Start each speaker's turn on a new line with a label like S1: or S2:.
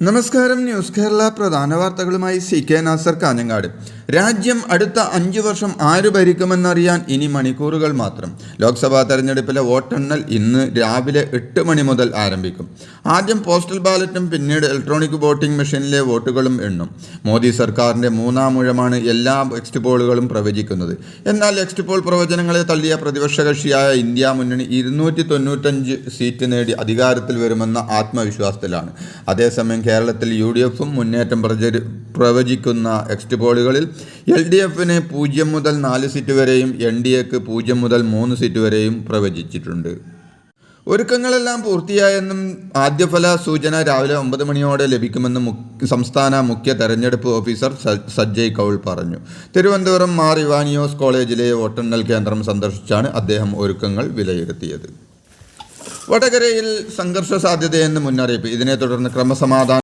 S1: നമസ്കാരം. ന്യൂസ് കേരള പ്രധാന വാർത്തകളുമായി CK നാസർ കാഞ്ഞങ്ങാട്. രാജ്യം അടുത്ത 5 വർഷം ആര് ഭരിക്കുമെന്നറിയാൻ ഇനി മണിക്കൂറുകൾ മാത്രം. ലോക്സഭാ തെരഞ്ഞെടുപ്പിലെ വോട്ടെണ്ണൽ ഇന്ന് രാവിലെ 8 മണി മുതൽ ആരംഭിക്കും. ആദ്യം പോസ്റ്റൽ ബാലറ്റും പിന്നീട് ഇലക്ട്രോണിക് വോട്ടിംഗ് മെഷീനിലെ വോട്ടുകളും എണ്ണും. മോദി സർക്കാരിൻ്റെ 3-ാം ഊഴമാണ് എല്ലാ എക്സിറ്റ് പോളുകളും പ്രവചിക്കുന്നത്. എന്നാൽ എക്സിറ്റ് പോൾ പ്രവചനങ്ങളെ തള്ളിയ പ്രതിപക്ഷ കക്ഷിയായ ഇന്ത്യ മുന്നണി 295 സീറ്റ് നേടി അധികാരത്തിൽ വരുമെന്ന ആത്മവിശ്വാസത്തിലാണ്. അതേസമയം കേരളത്തിൽ UDF മുന്നേറ്റം പ്രവചിക്കുന്ന എക്സിറ്റ് പോളുകളിൽ LDFന് 0 മുതൽ 4 സീറ്റ് വരെയും NDAക്ക് 0 മുതൽ 3 സീറ്റ് വരെയും പ്രവചിച്ചിട്ടുണ്ട്. ഒരുക്കങ്ങളെല്ലാം പൂർത്തിയായെന്നും ആദ്യഫല സൂചന രാവിലെ 9 മണിയോടെ ലഭിക്കുമെന്നും സംസ്ഥാന മുഖ്യ തെരഞ്ഞെടുപ്പ് ഓഫീസർ സജ്ജയ് കൗൾ പറഞ്ഞു. തിരുവനന്തപുരം മാർ ഇവാനിയോസ് കോളേജിലെ വോട്ടെണ്ണൽ കേന്ദ്രം സന്ദർശിച്ചാണ് അദ്ദേഹം ഒരുക്കങ്ങൾ വിലയിരുത്തിയത്. വടകരയിൽ സംഘർഷ സാധ്യതയെന്ന് മുന്നറിയിപ്പ്. ഇതിനെ തുടർന്ന് ക്രമസമാധാന